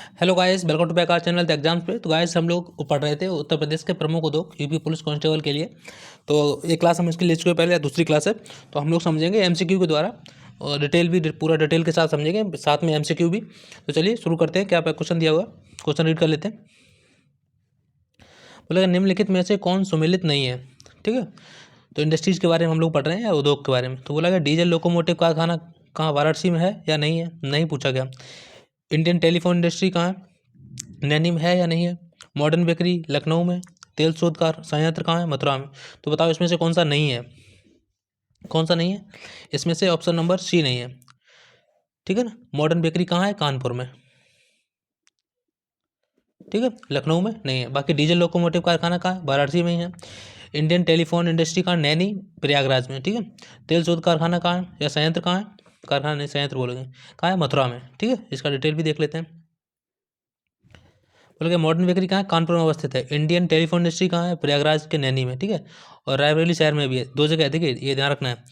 Hello guys, welcome to back our channel the exams पे। तो guys हम लोग पढ़ रहे थे उत्तर प्रदेश के प्रमुख उद्योग यूपी पुलिस कांस्टेबल के लिए। तो एक क्लास हम इसकी ले चुके हैं पहले, या दूसरी क्लास है। तो हम लोग समझेंगे एमसीक्यू के द्वारा, और डिटेल भी पूरा डिटेल के साथ समझेंगे, साथ में एमसीक्यू भी। तो चलिए शुरू करते हैं। क्या क्वेश्चन दिया हुआ, क्वेश्चन रीड कर लेते हैं। बोलेगा निम्नलिखित में से कौन सुमेलित नहीं है। ठीक है, तो इंडस्ट्रीज के बारे में हम लोग पढ़ रहे हैं या उद्योग के बारे में। तो बोला गया डीजल लोकोमोटिव कारखाना कहाँ वाराणसी में है या नहीं है, नहीं पूछा गया। इंडियन टेलीफोन इंडस्ट्री कहाँ है, नैनी में है या नहीं है। मॉडर्न बेकरी लखनऊ में। तेल शोधकार संयंत्र कहाँ है, मथुरा में। तो बताओ इसमें से कौन सा नहीं है, कौन सा नहीं है। इसमें से ऑप्शन नंबर सी नहीं है। ठीक है ना, मॉडर्न बेकरी कहाँ है, कानपुर में। ठीक है, लखनऊ में नहीं है। बाकी डीजल लोकोमोटिव कारखाना कहाँ है, वाराणसी में ही है। इंडियन टेलीफोन इंडस्ट्री कहाँ, नैनी प्रयागराज में। ठीक है, तेल शोध कारखाना कहाँ है या संयंत्र कहाँ है, कारखाना नहीं संयंत्र बोलेंगे, कहाँ है, मथुरा में। ठीक है, इसका डिटेल भी देख लेते हैं। बोले कि मॉडर्न बेकरी कहाँ है, कानपुर में अवस्थित है। इंडियन टेलीफोन इंडस्ट्री कहाँ है, प्रयागराज के नैनी में। ठीक है, और रायबरेली शहर में भी है। दो जगह है, देखिए ये ध्यान रखना है,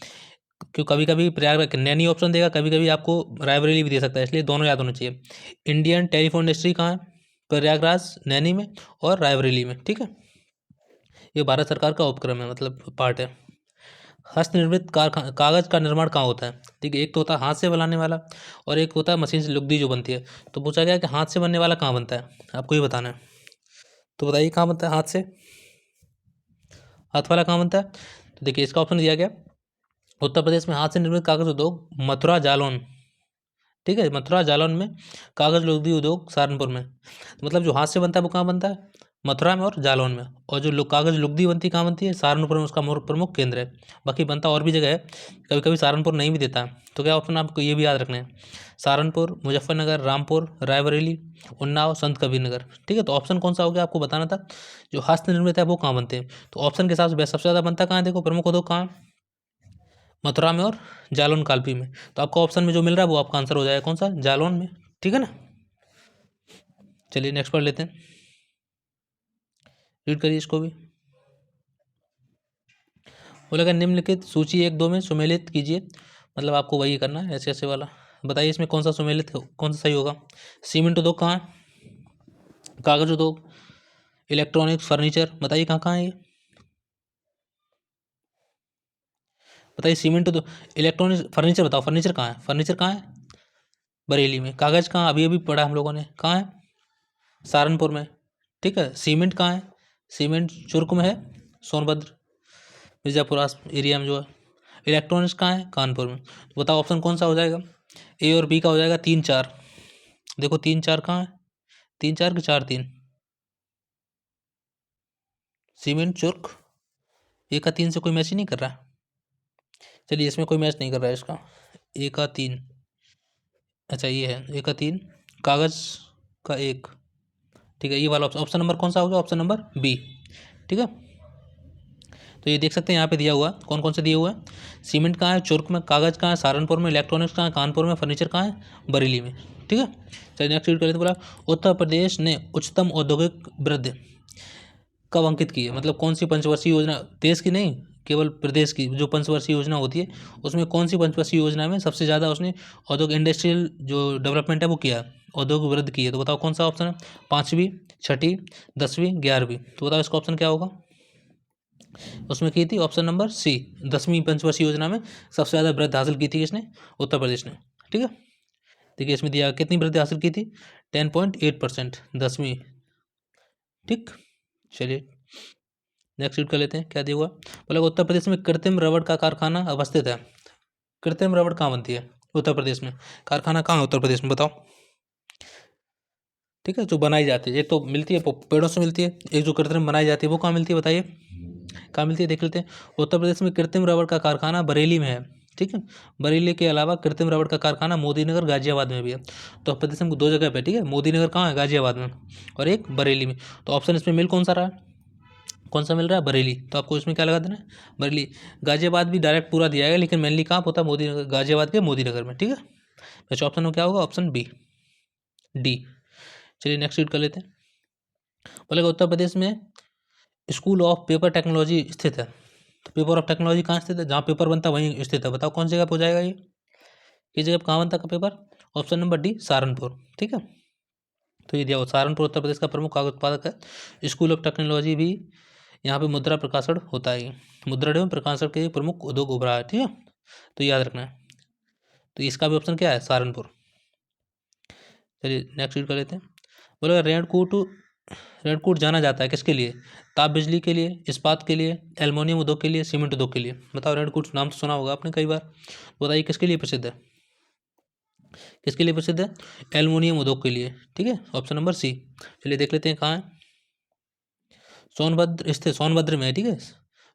क्यों कभी कभी प्रयागराज नैनी ऑप्शन देगा, कभी कभी आपको रायबरेली भी दे सकता है, इसलिए दोनों याद होना चाहिए। इंडियन टेलीफोन इंडस्ट्री कहाँ है, प्रयागराज, नैनी में और रायबरेली में। ठीक है, ये भारत सरकार का उपक्रम है, मतलब पार्ट है। हस्तनिर्मित कागज का निर्माण कहाँ होता है। ठीक है, एक तो होता है हाथ से बनाने वाला, और एक होता है मशीन से लुगदी जो बनती है। तो पूछा गया कि हाथ से बनने वाला कहाँ बनता है, आपको ही बताना है। तो बताइए कहाँ बनता है हाथ से, हाथ वाला कहाँ बनता है। तो देखिए इसका ऑप्शन दिया गया, उत्तर प्रदेश में हाथ से निर्मित कागज उद्योग मथुरा जालौन। ठीक है, मथुरा जालौन में। कागज लुगदी उद्योग सहारनपुर में। तो मतलब जो हाथ से बनता है वो कहाँ बनता है, मथुरा में और जालौन में। और जो कागज लुगदी बनती है कहाँ बनती है, सहारनपुर में, उसका प्रमुख केंद्र है। बाकी बनता और भी जगह है, कभी कभी सहारनपुर नहीं भी देता है। तो क्या ऑप्शन आपको ये भी याद रखना है, सहारनपुर, मुजफ्फरनगर, रामपुर, रायबरेली, उन्नाव, संत कबीर नगर। ठीक है, तो ऑप्शन कौन सा हो गया आपको बताना था, जो हस्त निर्मित है वो कहाँ बनते हैं। तो ऑप्शन के हिसाब से सबसे ज़्यादा बनता कहाँ है, देखो प्रमुख उद्योग कहाँ है, मथुरा में और जालौन कालपी में। तो आपको ऑप्शन में जो मिल रहा है वो आपका आंसर हो जाएगा, कौन सा, जालौन में। ठीक है ना, चलिए नेक्स्ट पढ़ लेते हैं, रीड करिए इसको भी। बोलेगा निम्नलिखित सूची 1-2 में सुमेलित कीजिए, मतलब आपको वही करना है ऐसे ऐसे वाला। बताइए इसमें कौन सा सुमेलित कौन सा सही होगा। सीमेंट उद्योग कहाँ है, कागज उद्योग, इलेक्ट्रॉनिक्स, फर्नीचर, बताइए कहाँ कहाँ है ये। बताइए सीमेंट उद्योग, इलेक्ट्रॉनिक्स, फर्नीचर बताओ, फर्नीचर कहाँ है, फर्नीचर कहाँ है, बरेली में। कागज कहाँ, अभी अभी पढ़ा हम लोगों ने, कहाँ है, सहारनपुर में। ठीक है, सीमेंट कहाँ है, सीमेंट चुर्क में है, सोनभद्र मिर्ज़ापुर एरिया में जो है। इलेक्ट्रॉनिक्स कहाँ है, कानपुर में। तो बताओ ऑप्शन कौन सा हो जाएगा, ए और बी का हो जाएगा 3-4। देखो 3-4 कहाँ है, 3-4 के 4-3, सीमेंट चुर्क। ए का 3 से कोई मैच ही नहीं कर रहा। चलिए इसमें कोई मैच नहीं कर रहा है इसका, ए का 3। अच्छा ये है ए का 3, कागज़ का 1। ठीक है, ये वाला ऑप्शन नंबर कौन सा हो गया, ऑप्शन नंबर बी। ठीक है, तो ये देख सकते हैं यहाँ पे दिया हुआ कौन कौन से दिए हुए हैं। सीमेंट कहाँ है, चुर्क में, कागज़ कहाँ है, सहारनपुर में, इलेक्ट्रॉनिक्स कहाँ है, कानपुर में, फर्नीचर कहाँ है, बरेली में। ठीक है, चलिए नेक्स्ट रीड करें। तो बोला उत्तर प्रदेश ने उच्चतम औद्योगिक वृद्धि कब अंकित की है, मतलब कौन सी पंचवर्षीय योजना, देश की नहीं केवल प्रदेश की जो पंचवर्षीय योजना होती है, उसमें कौन सी पंचवर्षीय योजना में सबसे ज़्यादा उसने औद्योगिक इंडस्ट्रियल जो डेवलपमेंट है वो किया है, औद्योगिक वृद्धि की है। तो बताओ कौन सा ऑप्शन है, 5वीं, 6ठी, 10वीं, 11वीं। तो बताओ इसका ऑप्शन क्या होगा, उसमें की थी ऑप्शन नंबर सी, 10वीं पंचवर्षीय योजना में सबसे ज़्यादा वृद्धि हासिल की थी किसने, उत्तर प्रदेश ने। ठीक है, देखिए इसमें दिया कितनी वृद्धि हासिल की थी, 10.8%, 10वीं। ठीक, चलिए नेक्स्ट रीड कर लेते हैं क्या दिया हुआ। बोला उत्तर प्रदेश में कृत्रिम रबड़ का कारखाना अवस्थित है। कृत्रिम रबड़ कहाँ बनती है उत्तर प्रदेश में, कारखाना कहाँ है उत्तर प्रदेश में, बताओ। ठीक है, जो बनाई जाती है, एक तो मिलती है पेड़ों से मिलती है, एक जो कृत्रिम बनाई जाती है वो कहाँ मिलती है, बताइए कहाँ मिलती है, देख लेते हैं। उत्तर प्रदेश में कृत्रिम रबड़ का कारखाना बरेली में है। ठीक है, बरेली के अलावा कृत्रिम रबड़ का कारखाना मोदीनगर गाजियाबाद में भी है। तो उत्तर प्रदेश में 2 जगह पे, ठीक है, मोदीनगर कहाँ है, गाजियाबाद में, और एक बरेली में। तो ऑप्शन इसमें मिल कौन सा रहा है, कौन सा मिल रहा है, बरेली। तो आपको इसमें क्या लगा देना है, बरेली। गाजियाबाद भी डायरेक्ट पूरा दिया है, लेकिन मेनली कहाँ होता है, मोदीनगर, गाजियाबाद के मोदीनगर में। ठीक है, वैसे ऑप्शन में क्या होगा, ऑप्शन बी, डी। चलिए नेक्स्ट रीड कर लेते हैं। बोलेगा उत्तर प्रदेश में स्कूल ऑफ पेपर टेक्नोलॉजी स्थित है। तो पेपर ऑफ टेक्नोलॉजी कहाँ स्थित है, जहाँ पेपर बनता है वहीं स्थित है। बताओ कौन सी जगह पर हो जाएगा ये जगह कहाँ बनता है paper, option number D, Saharanpur. ठीक है, तो ये दिया हुआ सहारनपुर उत्तर प्रदेश का प्रमुख कागज उत्पादक है। स्कूल ऑफ टेक्नोलॉजी भी यहाँ पे मुद्रा प्रकाशन होता है, मुद्रण एवं प्रकाशन के प्रमुख उद्योग उभरा है, ठीक है, तो याद रखना है। तो इसका भी ऑप्शन क्या है, सहारनपुर। चलिए नेक्स्ट रीड कर लेते हैं। बोले रेणकूट जाना जाता है किसके लिए, ताप बिजली के लिए, इस्पात के लिए, एल्युमिनियम उद्योग के लिए, सीमेंट उद्योग के लिए। बताओ, रेणकूट नाम तो सुना होगा आपने कई बार, बताइए किसके लिए प्रसिद्ध है, किसके लिए प्रसिद्ध है, एल्युमिनियम उद्योग के लिए, ठीक है, ऑप्शन नंबर सी। चलिए देख लेते हैं कहाँ है, सोनभद्र स्थित, सोनभद्र में है, ठीक है,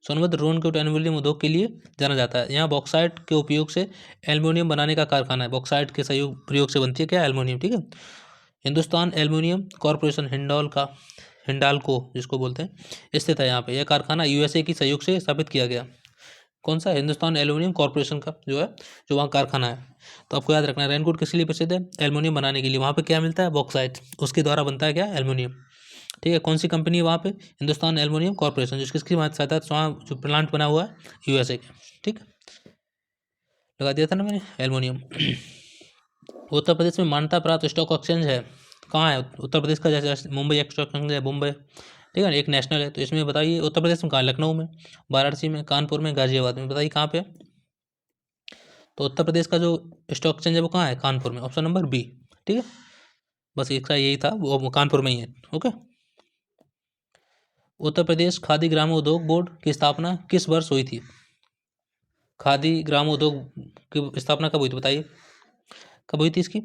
सोनभद्र रोनकोट एल्युमिनियम उद्योग के लिए जाना जाता है। यहाँ बॉक्साइट के उपयोग से एल्युमिनियम बनाने का कारखाना है, बॉक्साइट के सहयोग प्रयोग से बनती है क्या, एल्युमिनियम, ठीक है। हिंदुस्तान एल्युमिनियम कॉरपोरेशन हिंडाल्को जिसको बोलते हैं स्थित है यहाँ पे, यह कारखाना यूएसए की सहयोग से स्थापित किया गया। कौन सा, हिंदुस्तान एल्युमिनियम कॉरपोरेशन का जो है, जो वहाँ कारखाना है। तो आपको याद रखना है रेनकोट किस लिए प्रसिद्ध है, एल्युमिनियम बनाने के लिए। वहाँ पे क्या मिलता है, बॉक्साइट, उसके द्वारा बनता है क्या, एल्युमिनियम, ठीक है। कौन सी कंपनी है वहाँ पे, हिंदुस्तान एल्युमिनियम कॉरपोरेशन, जिसकी सहायता से वहाँ जो प्लांट बना हुआ है यूएसए के, ठीक, लगा दिया था ना मैंने, एल्युमिनियम। उत्तर प्रदेश में मान्यता प्राप्त स्टॉक एक्सचेंज है, कहाँ है, उत्तर प्रदेश का जैसे मुंबई स्टॉक एक्सचेंज है, मुंबई, ठीक है, एक नेशनल है। तो इसमें बताइए उत्तर प्रदेश में कहाँ, लखनऊ में, वाराणसी में, कानपुर में, गाजियाबाद में, बताइए कहाँ पे। तो उत्तर प्रदेश का जो स्टॉक एक्सचेंज है वो कहाँ है, कानपुर में, ऑप्शन नंबर बी, ठीक है। बस इसका यही था, वो कानपुर में ही है, ओके। उत्तर प्रदेश खादी ग्राम उद्योग बोर्ड की स्थापना किस वर्ष हुई थी, खादी ग्राम उद्योग की स्थापना कब हुई थी, बताइए कब हुई थी इसकी।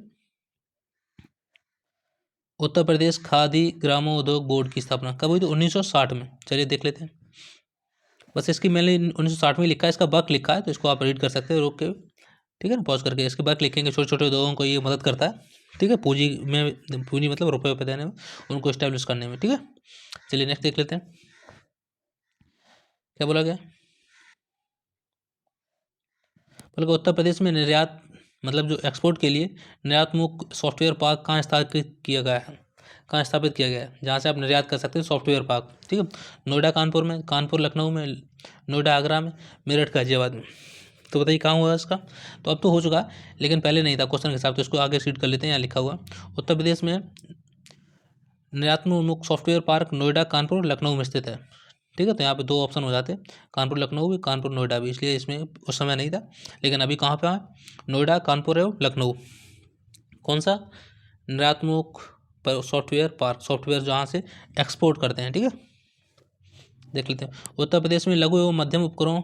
उत्तर प्रदेश खादी ग्रामोद्योग बोर्ड की स्थापना कब हुई थी, 1960 में। चलिए देख लेते हैं, बस इसकी मैंने 1960 में लिखा है, इसका वर्क लिखा है, तो इसको आप रीड कर सकते हो रोक के, ठीक है ना, पॉज करके। इसके वर्क लिखेंगे, छोटे छोटे उद्योगों को ये मदद करता है, ठीक है, पूंजी मतलब रुपये रुपये देने में, उनको इस्टेब्लिश करने में, ठीक है। चलिए नेक्स्ट देख लेते हैं, क्या बोला गया, बोला उत्तर प्रदेश में निर्यात मतलब जो एक्सपोर्ट के लिए निर्यातमुख सॉफ्टवेयर पार्क कहाँ स्थापित किया गया है, कहाँ स्थापित किया गया है, जहाँ से आप निर्यात कर सकते हैं, सॉफ्टवेयर पार्क, ठीक है। नोएडा कानपुर में, कानपुर लखनऊ में, नोएडा आगरा में, मेरठ गाजियाबाद में। तो बताइए कहाँ हुआ इसका, तो अब तो हो चुका, लेकिन पहले नहीं था क्वेश्चन के हिसाब, तो इसको आगे सीट कर लेते हैं, यहाँ लिखा हुआ उत्तर प्रदेश में निर्यातमुख सॉफ्टवेयर पार्क नोएडा कानपुर लखनऊ में स्थित है, ठीक है। तो यहाँ पे दो ऑप्शन हो जाते, कानपुर लखनऊ भी, कानपुर नोएडा भी, इसलिए इसमें उस समय नहीं था, लेकिन अभी कहाँ पे है, नोएडा कानपुर एवं लखनऊ। कौन सा, निर्यातमुख सॉफ्टवेयर पार्क, सॉफ्टवेयर जहाँ से एक्सपोर्ट करते हैं, ठीक है। देख लेते हैं, उत्तर प्रदेश में लघु एवं मध्यम उपकरणों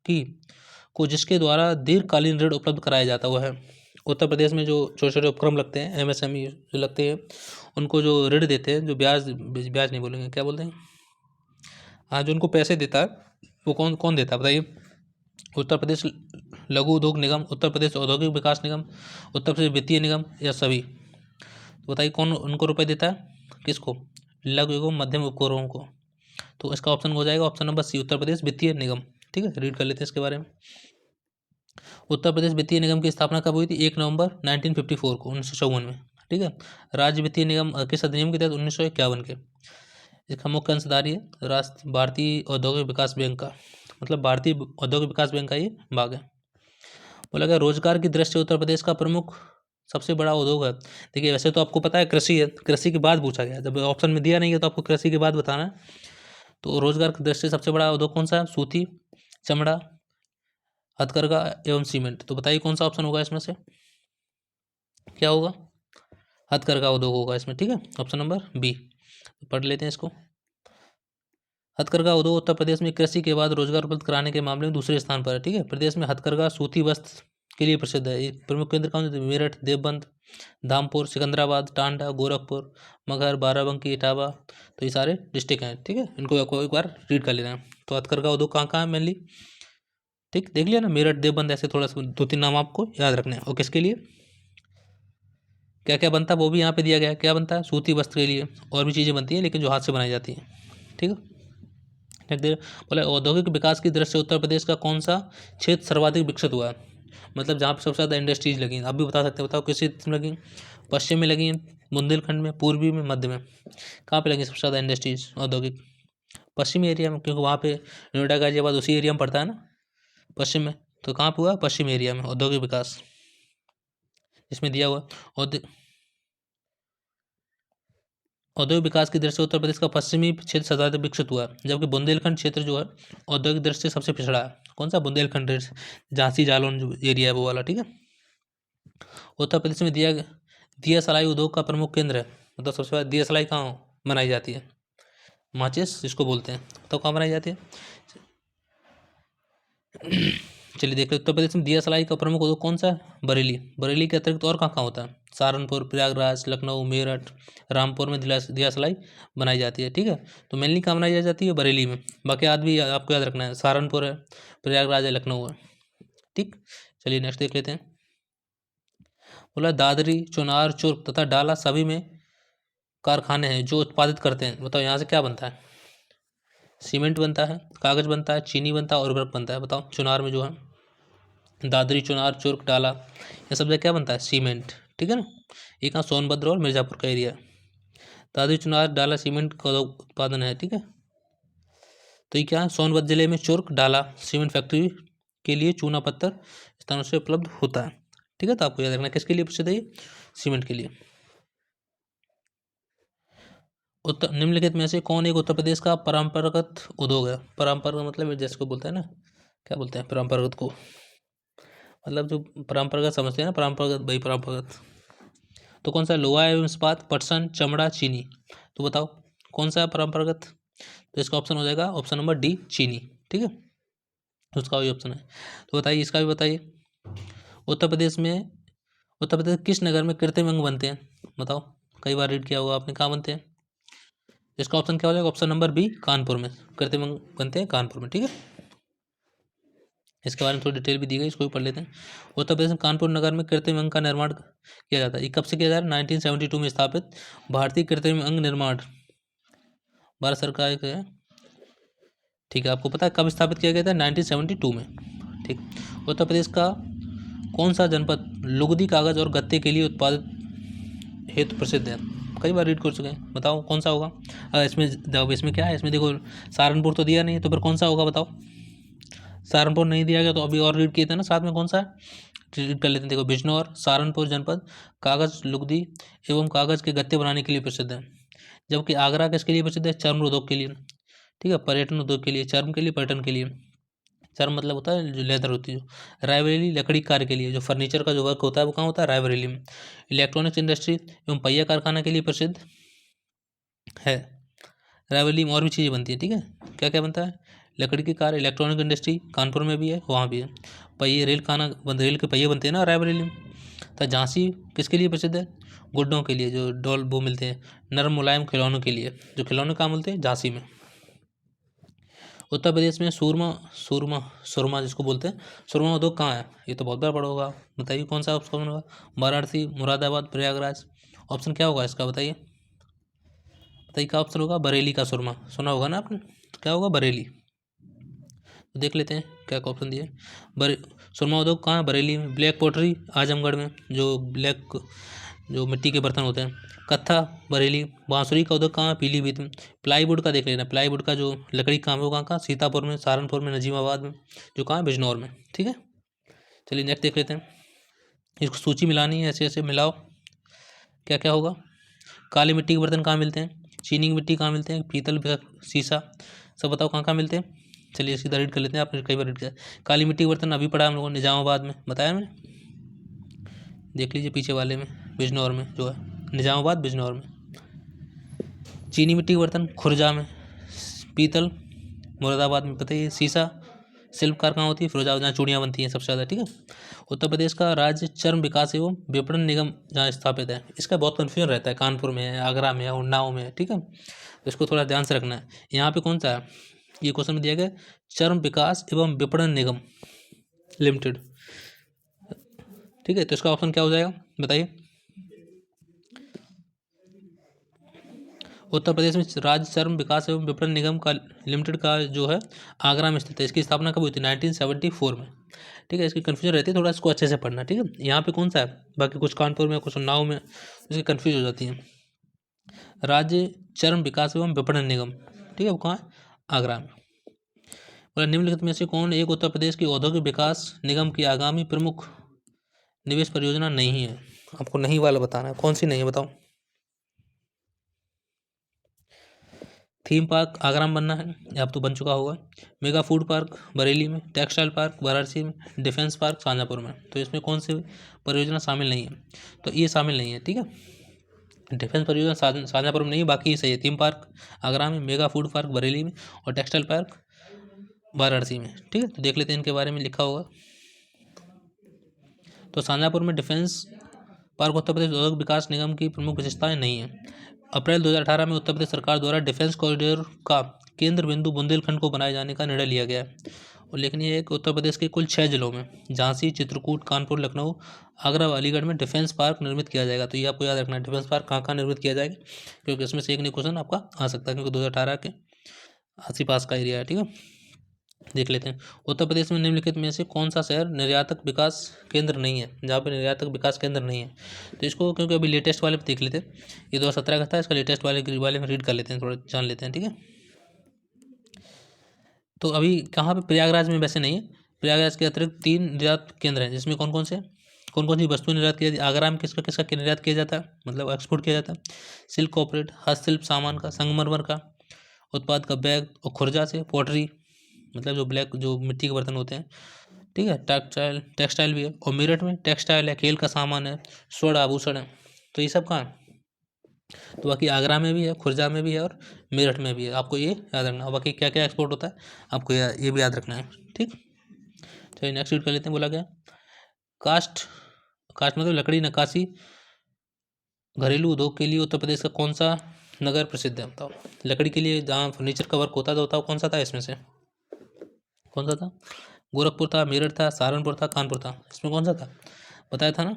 की को जिसके द्वारा दीर्घकालीन ऋण उपलब्ध कराया जाता हुआ है। उत्तर प्रदेश में जो छोटे छोटे उपक्रम लगते हैं, एमएसएमई जो लगते हैं, उनको जो ऋण देते हैं, जो ब्याज ब्याज नहीं बोलेंगे, क्या बोलते हैं, हाँ, जो उनको पैसे देता है, वो कौन कौन देता है, बताइए। उत्तर प्रदेश लघु उद्योग निगम, उत्तर प्रदेश औद्योगिक विकास निगम, उत्तर प्रदेश वित्तीय निगम, या सभी। तो बताइए कौन उनको रुपए देता है, किसको, लघु एवं मध्यम उपक्रमों को। तो इसका ऑप्शन हो जाएगा option number C, Uttar Pradesh वित्तीय निगम, ठीक है। रीड कर लेते हैं इसके बारे में। उत्तर प्रदेश वित्तीय निगम की स्थापना कब हुई थी, 1 नवंबर 1954 को, 1954 में, ठीक है। राज्य वित्तीय निगम किस अधिनियम के तहत, 1951 के। इसका मुख्य अंशधारी है राष्ट्र भारतीय औद्योगिक विकास बैंक का, मतलब भारतीय औद्योगिक विकास बैंक का ये भाग है। बोला गया रोजगार की दृष्टि से उत्तर प्रदेश का प्रमुख सबसे बड़ा उद्योग है। देखिए वैसे तो आपको पता है कृषि है, कृषि के बाद पूछा गया, जब ऑप्शन में दिया नहीं है तो आपको कृषि के बाद बताना है। तो रोजगार की दृष्टि से सबसे बड़ा उद्योग कौन सा है, सूती, चमड़ा, हथकरघा एवं सीमेंट। तो बताइए कौन सा ऑप्शन होगा इसमें से, क्या होगा, हथकरघा उद्योग होगा इसमें, ठीक है, ऑप्शन नंबर बी। पढ़ लेते हैं इसको। हथकरघा उद्योग उत्तर प्रदेश में कृषि के बाद रोजगार उपलब्ध कराने के मामले में दूसरे स्थान पर है, ठीक है। प्रदेश में हथकरघा सूती वस्त्र के लिए प्रसिद्ध है। ये प्रमुख केंद्र कौन से, मेरठ, देवबंद, धामपुर, सिकंदराबाद, टांडा, गोरखपुर, मगहर, बाराबंकी, इटावा। तो ये सारे डिस्ट्रिक्ट हैं, ठीक है, इनको आपको एक बार रीड कर लेना है। तो हथकरघा उद्योग कहाँ कहाँ है मेनली, ठीक, देख लिया ना, मेरठ, देवबंद, ऐसे थोड़ा सा दो तीन नाम आपको याद रखने हैं। और किसके लिए क्या क्या बनता है वो भी यहाँ पे दिया गया है, क्या बनता है, सूती वस्त्र के लिए, और भी चीज़ें बनती हैं लेकिन जो हाथ से बनाई जाती हैं, ठीक है। नेक्स्ट दे बोला औद्योगिक विकास की दृष्टि से उत्तर प्रदेश का कौन सा क्षेत्र सर्वाधिक विकसित हुआ है, मतलब जहाँ पे सबसे ज़्यादा इंडस्ट्रीज लगी हैं, आप भी बता सकते हैं, बताओ किस क्षेत्र में लगी, पश्चिम में लगी हैं, बुंदेलखंड में, पूर्वी में, मध्य में, कहाँ पे लगी सबसे ज़्यादा इंडस्ट्रीज औद्योगिक, पश्चिमी एरिया में, क्योंकि वहाँ पे नोएडा गाजियाबाद उसी एरिया में पड़ता है ना, पश्चिम में। तो कहाँ पे हुआ, पश्चिम एरिया में औद्योगिक विकास, इसमें दिया हुआ। और औद्योगिक विकास की दृष्टि से उत्तर प्रदेश का पश्चिमी क्षेत्र सर्वाधिक विकसित हुआ है, जबकि बुंदेलखंड क्षेत्र जो है औद्योगिक दृष्टि से सबसे पिछड़ा है। कौन सा? बुंदेलखंड, झांसी जालौन जो एरिया है वो वाला, ठीक है। उत्तर प्रदेश में दिया सलाई उद्योग का प्रमुख केंद्र है। मतलब सबसे पहले दिया सलाई कहाँ बनाई जाती है? माचिस जिसको बोलते हैं, तो कहाँ बनाई जाती है? चलिए देख लो, उत्तर प्रदेश में दिया सलाई का प्रमुख उद्योग कौन सा है? बरेली। बरेली के अतिरिक्त और कहाँ कहाँ होता है? सहारनपुर, प्रयागराज, लखनऊ, मेरठ, रामपुर में दिया सलाई बनाई जाती है, ठीक है। तो मेनली कहाँ बनाई जाती है? बरेली में। बाकी आज भी आपको याद रखना है, सहारनपुर है, प्रयागराज है, लखनऊ है, ठीक। चलिए नेक्स्ट देख लेते हैं। बोला दादरी, चुनार, चुर्क तथा डाला सभी में कारखाने हैं जो उत्पादित करते हैं। बताओ यहाँ से क्या बनता है? सीमेंट बनता है, कागज बनता है, चीनी बनता है और उर्वरक बनता है। बताओ चुनार में जो है दादरी, चुनार, चुर्क, डाला, ये सब जगह क्या बनता है? सीमेंट, ठीक है ना। एक यहाँ सोनभद्र और मिर्जापुर का एरिया। दादरी, चुनार, डाला सीमेंट का उत्पादन है, ठीक है। तो ये क्या है? सोनभद्र जिले में चुर्क, डाला सीमेंट फैक्ट्री के लिए चूना पत्थर स्थानों से उपलब्ध होता है, ठीक है। तो आपको याद रखना किसके लिए प्रसिद्ध है ये? सीमेंट के लिए। उत्तर निम्नलिखित में से कौन एक उत्तर प्रदेश का परंपरागत उद्योग है? परंपरागत मतलब जैसे को बोलते हैं ना, क्या बोलते हैं परंपरागत को? मतलब जो परंपरागत समझते हैं ना, परंपरागत, भाई परंपरागत। तो कौन सा? लोहा एवं इस्पात, पटसन, चमड़ा, चीनी। तो बताओ कौन सा है परंपरागत? तो इसका ऑप्शन हो जाएगा ऑप्शन नंबर डी, चीनी, ठीक है। उसका भी ऑप्शन है। तो बताइए, इसका भी बताइए। उत्तर प्रदेश किस नगर में कृत्रिम अंग बनते हैं? बताओ, कई बार रीड किया होगा आपने, कहाँ बनते हैं? इसका ऑप्शन क्या हो जाएगा? ऑप्शन नंबर बी, कानपुर में कृत्रिम अंग बनते हैं, कानपुर में, ठीक है। इसके बारे में थोड़ी डिटेल भी दी गई, इसको भी पढ़ लेते हैं। उत्तर प्रदेश में कानपुर नगर में कृत्रिम अंग का निर्माण किया जाता है। ये कब से किया जा रहा है? 1972 में स्थापित भारतीय कृत्रिम अंग निर्माण भारत सरकार के, ठीक है। आपको पता है कब स्थापित किया गया था? 1972 में, ठीक। उत्तर प्रदेश का कौन सा जनपद लुगदी, कागज और गत्ते के लिए उत्पादित हेतु प्रसिद्ध है? कई बार रीड कर चुके हैं, बताओ कौन सा होगा? इसमें जब इसमें क्या है, इसमें देखो सहारनपुर तो दिया नहीं है, तो फिर कौन सा होगा बताओ? सहारनपुर नहीं दिया गया तो अभी और रीड किए थे ना साथ में, कौन सा रीड कर लेते हैं। देखो, बिजनौर, सहारनपुर जनपद कागज, लुगदी एवं कागज के गत्ते बनाने के लिए प्रसिद्ध है। जबकि आगरा किसके लिए प्रसिद्ध है? चर्म उद्योग के लिए, ठीक है। पर्यटन उद्योग के लिए, चर्म के लिए, पर्यटन के लिए। चर्म मतलब होता है जो लेदर होती है। जो रायबरेली लकड़ी कार्य के लिए, जो फर्नीचर का जो वर्क होता है वो कहाँ होता है? रायबरेली में। इलेक्ट्रॉनिक्स इंडस्ट्री एवं पहिया कारखाना के लिए प्रसिद्ध है। रायबरेली में और भी चीज़ें बनती है, ठीक है। क्या क्या बनता है? लकड़ी की कार, इलेक्ट्रॉनिक इंडस्ट्री कानपुर में भी है, वहाँ भी है। पहिए, रेल के पहिए बनते हैं ना रायबरेली में। तो झांसी किसके लिए प्रसिद्ध है? गुड्डों के लिए, जो डॉल वो मिलते हैं, नरम मुलायम खिलौनों के लिए। जो खिलौने कहाँ मिलते हैं? झांसी में। उत्तर प्रदेश में सूरमा सूरमा सुरमा जिसको बोलते हैं, सुरमा उद्योग कहाँ है? ये तो बहुत बार पड़ा होगा, बताइए कौन सा ऑप्शन होगा? वाराणसी, मुरादाबाद, प्रयागराज। ऑप्शन क्या होगा इसका? बताइए बताइए, क्या ऑप्शन होगा? बरेली का सुरमा, सुना होगा ना आपने, तो क्या होगा? बरेली। तो देख लेते हैं क्या ऑप्शन दिए। बरे सुरमा उद्योग कहाँ है? बरेली में। ब्लैक पॉटरी आजमगढ़ में, जो ब्लैक जो मिट्टी के बर्तन होते हैं, कत्था बरेली। बांसुरी का उद्योग कहाँ है? पीलीभीत में। प्लाईवुड का देख लेना, प्लाईवुड का जो लकड़ी काम है वो कहाँ कहाँ? सीतापुर में, सहारनपुर में, नजीमाबाद में, जो कहाँ है? बिजनौर में, ठीक है। चलिए नेक्स्ट देख लेते हैं। इसको सूची मिलानी है, ऐसे ऐसे मिलाओ, क्या क्या होगा? काली मिट्टी के बर्तन कहाँ मिलते हैं? चीनी की मिट्टी कहाँ मिलते हैं? पीतल, शीशा, सब बताओ कहाँ कहाँ मिलते हैं? चलिए इसकी रीड कर लेते हैं, आपने कई बार रीड किया। काली मिट्टी के बर्तन अभी पढ़ा हम लोगों ने, निजामाबाद में बताया मैंने, देख लीजिए पीछे वाले में, बिजनौर में जो है, निजामाबाद बिजनौर में। चीनी मिट्टी के बर्तन खुर्जा में। पीतल मुरादाबाद में, पता है। शीशा शिल्पकार कहाँ होती है? फिरोजाबाद, जहाँ चूड़ियाँ बनती हैं सबसे ज़्यादा, ठीक है। उत्तर प्रदेश का राज्य चर्म विकास एवं विपणन निगम जहाँ स्थापित है, इसका बहुत कन्फ्यूजन रहता है, कानपुर में है, आगरा में है, उन्नाव में है, ठीक है। तो इसको थोड़ा ध्यान से रखना है। यहाँ पे कौन सा है? ये क्वेश्चन में दिया गया चर्म विकास एवं विपणन निगम लिमिटेड, ठीक है। तो इसका ऑप्शन क्या हो जाएगा बताइए? उत्तर प्रदेश में राज्य चर्म विकास एवं विपणन निगम का लिमिटेड का जो है आगरा में स्थित है। इसकी स्थापना कब हुई थी? 1974 में, ठीक है। इसकी कन्फ्यूजन रहती है, थोड़ा इसको अच्छे से पढ़ना, ठीक है। यहाँ पे कौन सा है? बाकी कुछ कानपुर में, कुछ उन्नाव में, इसकी कन्फ्यूज हो जाती है। राज्य चर्म विकास एवं विपणन निगम, ठीक है, वो कहाँ है? आगरा में। बोला निम्नलिखित में से कौन एक उत्तर प्रदेश की औद्योगिक विकास निगम की आगामी प्रमुख निवेश परियोजना नहीं है? आपको नहीं वाला बताना है, कौन सी नहीं है बताओ? थीम पार्क आगरा में बनना है, या अब तो बन चुका होगा। मेगा फूड पार्क बरेली में, टेक्सटाइल पार्क वाराणसी में, डिफेंस पार्क शाहजहाँपुर में। तो इसमें कौन सी परियोजना शामिल नहीं है? तो ये शामिल नहीं है, ठीक है। डिफेंस परियोजना शाहजहाँपुर में नहीं है, बाकी सही है। थीम पार्क आगरा में, मेगा फूड पार्क बरेली में और टेक्सटाइल पार्क वाराणसी में, ठीक है। तो देख लेते हैं इनके बारे में लिखा होगा। तो शाहजहाँपुर में डिफेंस पार्क उत्तर प्रदेश औद्योगिक विकास निगम की प्रमुख विशेषताएं नहीं है। अप्रैल 2018 में उत्तर प्रदेश सरकार द्वारा डिफेंस कॉरिडोर का केंद्र बिंदु बुंदेलखंड को बनाए जाने का निर्णय लिया गया है। और लेकिन ये एक उत्तर प्रदेश के कुल 6 जिलों में झांसी, चित्रकूट, कानपुर, लखनऊ, आगरा व अलीगढ़ में डिफेंस पार्क निर्मित किया जाएगा। तो ये आपको याद रखना है, डिफेंस पार्क कहाँ कहाँ निर्मित किया जाएगा, क्योंकि इसमें से एक नहीं क्वेश्चन आपका आ सकता है, क्योंकि 2018 के आस पास का एरिया है, ठीक है। देख लेते हैं, उत्तर प्रदेश में निम्नलिखित में से कौन सा शहर निर्यातक विकास केंद्र नहीं है, जहाँ पे निर्यातक विकास केंद्र नहीं है। तो इसको क्योंकि अभी लेटेस्ट वाले पे देख लेते हैं, ये 2017 का था, इसका लेटेस्ट वाले में रीड कर लेते हैं, थोड़ा जान लेते हैं, ठीक है। तो अभी कहाँ पे, प्रयागराज में वैसे नहीं है। प्रयागराज के अतिरिक्त 3 निर्यात केंद्र हैं, जिसमें कौन कौन से, कौन कौन सी वस्तुएं निर्यात की जाती है। आगरा में किसका किसका निर्यात किया जाता है, मतलब एक्सपोर्ट किया जाता है। सिल्क कॉर्पोरेट, हस्तशिल्प सामान का, संगमरमर का उत्पाद का बैग, और खुर्जा से पॉटरी, मतलब जो ब्लैक जो मिट्टी के बर्तन होते हैं, ठीक है। टेक्सटाइल भी है। और मेरठ में टेक्सटाइल है, खेल का सामान है, स्वर्ण आभूषण है। तो ये सब कहाँ है, तो बाकी आगरा में भी है, खुर्जा में भी है और मेरठ में भी है, आपको ये याद रखना है। बाकी क्या क्या एक्सपोर्ट होता है आपको ये भी याद रखना है, ठीक। चलिए नेक्स्ट रीड कर लेते हैं। बोला गया कास्ट मतलब लकड़ी नक्काशी घरेलू उद्योग के लिए उत्तर प्रदेश का कौन सा नगर प्रसिद्ध है, बताओ। लकड़ी के लिए जहाँ फर्नीचर का वर्क होता था, बताओ कौन सा था इसमें से, कौन सा था। गोरखपुर था, मेरठ था, सहारनपुर था, कानपुर था। इसमें कौन सा था, बताया था ना,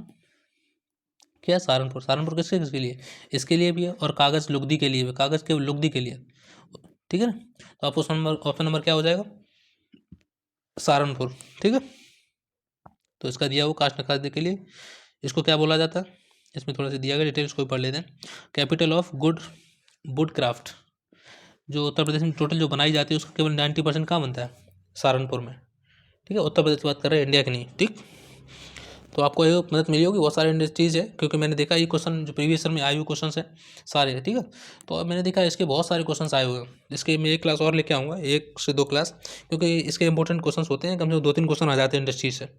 क्या सहारनपुर। सहारनपुर किसके किसके लिए, इसके लिए भी है और कागज़ लुगदी के लिए भी, कागज़ के लुगदी के लिए, ठीक है ना। तो आपको ऑप्शन नंबर क्या हो जाएगा, सहारनपुर, ठीक है। तो इसका दिया हुआ कास्ट नक्काशी के लिए, इसको क्या बोला जाता है, इसमें थोड़ा सा दिया गया, डिटेल्स को पढ़ लेते हैं। कैपिटल ऑफ वुड क्राफ्ट, जो उत्तर प्रदेश में टोटल जो बनाई जाती है उसका केवल 90% कहाँ बनता है, सहारनपुर में, ठीक है। उत्तर प्रदेश की बात कर रहे हैं, इंडिया की नहीं, ठीक। तो आपको ये मदद मिली होगी, बहुत सारे इंडस्ट्रीज़ है, क्योंकि मैंने देखा ये क्वेश्चन जो प्रीवियस ईयर में आए हुए क्वेश्चन है सारे, ठीक है। तो अब मैंने देखा इसके बहुत सारे क्वेश्चन आए हुए हैं, इसके मैं एक क्लास और लेके आऊँगा, 1 से 2 क्लास, क्योंकि इसके इंपॉर्टेंट क्वेश्चन होते हैं, कम से कम 2-3 क्वेश्चन आ जाते हैं इंडस्ट्री से।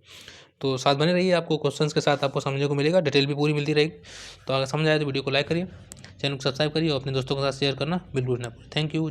तो साथ बने रहिए, आपको क्वेश्चंस के साथ आपको समझने को मिलेगा, डिटेल भी पूरी मिलती रहेगी। तो अगर समझ आए तो वीडियो को लाइक करिए, चैनल को सब्सक्राइब करिए और अपने दोस्तों के साथ शेयर करना बिल्कुल ना भूलें। Thank you.